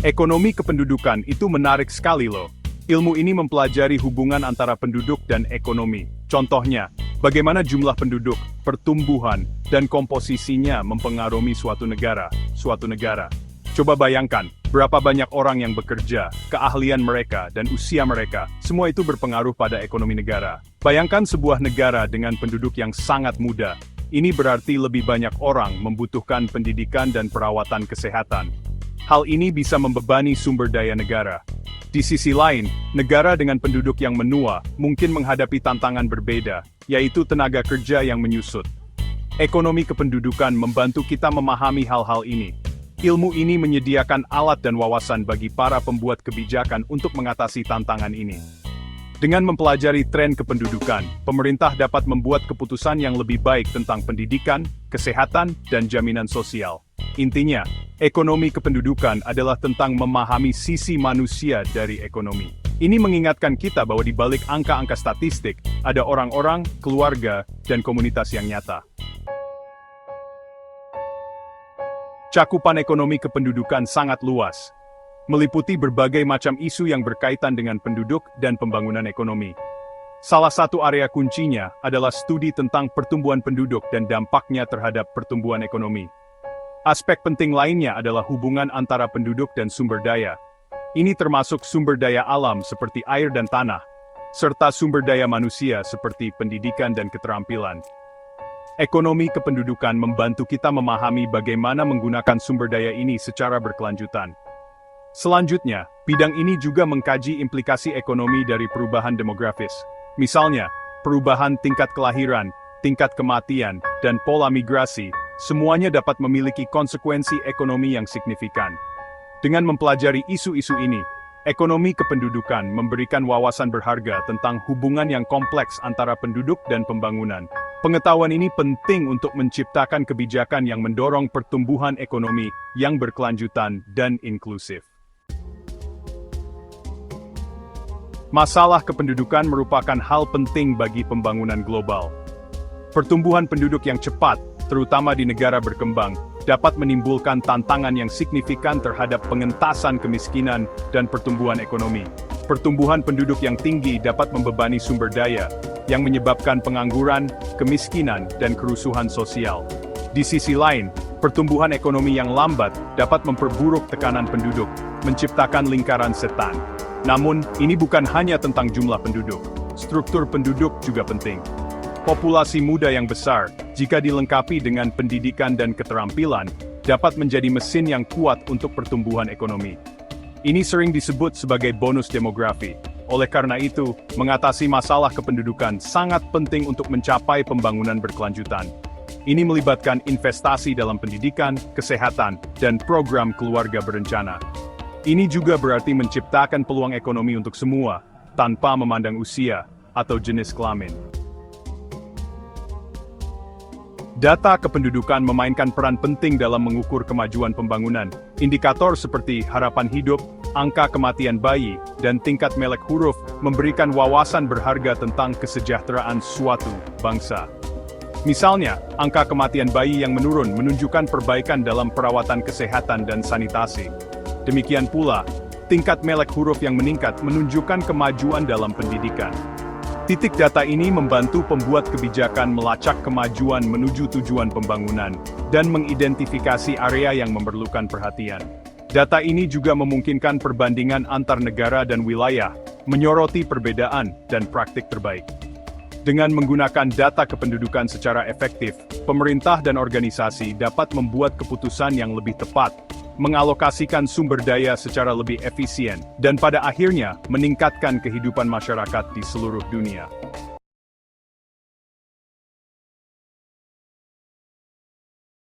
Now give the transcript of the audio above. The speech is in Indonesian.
Ekonomi kependudukan itu menarik sekali loh. Ilmu ini mempelajari hubungan antara penduduk dan ekonomi. Contohnya, bagaimana jumlah penduduk, pertumbuhan, dan komposisinya mempengaruhi suatu negara. Coba bayangkan, berapa banyak orang yang bekerja, keahlian mereka, dan usia mereka, semua itu berpengaruh pada ekonomi negara. Bayangkan sebuah negara dengan penduduk yang sangat muda. Ini berarti lebih banyak orang membutuhkan pendidikan dan perawatan kesehatan. Hal ini bisa membebani sumber daya negara. Di sisi lain, negara dengan penduduk yang menua mungkin menghadapi tantangan berbeda, yaitu tenaga kerja yang menyusut. Ekonomi kependudukan membantu kita memahami hal-hal ini. Ilmu ini menyediakan alat dan wawasan bagi para pembuat kebijakan untuk mengatasi tantangan ini. Dengan mempelajari tren kependudukan, pemerintah dapat membuat keputusan yang lebih baik tentang pendidikan, kesehatan, dan jaminan sosial. Intinya, ekonomi kependudukan adalah tentang memahami sisi manusia dari ekonomi. Ini mengingatkan kita bahwa di balik angka-angka statistik, ada orang-orang, keluarga, dan komunitas yang nyata. Cakupan ekonomi kependudukan sangat luas, meliputi berbagai macam isu yang berkaitan dengan penduduk dan pembangunan ekonomi. Salah satu area kuncinya adalah studi tentang pertumbuhan penduduk dan dampaknya terhadap pertumbuhan ekonomi. Aspek penting lainnya adalah hubungan antara penduduk dan sumber daya. Ini termasuk sumber daya alam seperti air dan tanah, serta sumber daya manusia seperti pendidikan dan keterampilan. Ekonomi kependudukan membantu kita memahami bagaimana menggunakan sumber daya ini secara berkelanjutan. Selanjutnya, bidang ini juga mengkaji implikasi ekonomi dari perubahan demografis. Misalnya, perubahan tingkat kelahiran, tingkat kematian, dan pola migrasi, semuanya dapat memiliki konsekuensi ekonomi yang signifikan. Dengan mempelajari isu-isu ini, ekonomi kependudukan memberikan wawasan berharga tentang hubungan yang kompleks antara penduduk dan pembangunan. Pengetahuan ini penting untuk menciptakan kebijakan yang mendorong pertumbuhan ekonomi yang berkelanjutan dan inklusif. Masalah kependudukan merupakan hal penting bagi pembangunan global. Pertumbuhan penduduk yang cepat, terutama di negara berkembang, dapat menimbulkan tantangan yang signifikan terhadap pengentasan kemiskinan dan pertumbuhan ekonomi. Pertumbuhan penduduk yang tinggi dapat membebani sumber daya, yang menyebabkan pengangguran, kemiskinan, dan kerusuhan sosial. Di sisi lain, pertumbuhan ekonomi yang lambat dapat memperburuk tekanan penduduk, menciptakan lingkaran setan. Namun, ini bukan hanya tentang jumlah penduduk. Struktur penduduk juga penting. Populasi muda yang besar, jika dilengkapi dengan pendidikan dan keterampilan, dapat menjadi mesin yang kuat untuk pertumbuhan ekonomi. Ini sering disebut sebagai bonus demografi. Oleh karena itu, mengatasi masalah kependudukan sangat penting untuk mencapai pembangunan berkelanjutan. Ini melibatkan investasi dalam pendidikan, kesehatan, dan program keluarga berencana. Ini juga berarti menciptakan peluang ekonomi untuk semua, tanpa memandang usia atau jenis kelamin. Data kependudukan memainkan peran penting dalam mengukur kemajuan pembangunan. Indikator seperti harapan hidup, angka kematian bayi, dan tingkat melek huruf memberikan wawasan berharga tentang kesejahteraan suatu bangsa. Misalnya, angka kematian bayi yang menurun menunjukkan perbaikan dalam perawatan kesehatan dan sanitasi. Demikian pula, tingkat melek huruf yang meningkat menunjukkan kemajuan dalam pendidikan. Titik data ini membantu pembuat kebijakan melacak kemajuan menuju tujuan pembangunan, dan mengidentifikasi area yang memerlukan perhatian. Data ini juga memungkinkan perbandingan antar negara dan wilayah, menyoroti perbedaan dan praktik terbaik. Dengan menggunakan data kependudukan secara efektif, pemerintah dan organisasi dapat membuat keputusan yang lebih tepat, mengalokasikan sumber daya secara lebih efisien, dan pada akhirnya meningkatkan kehidupan masyarakat di seluruh dunia.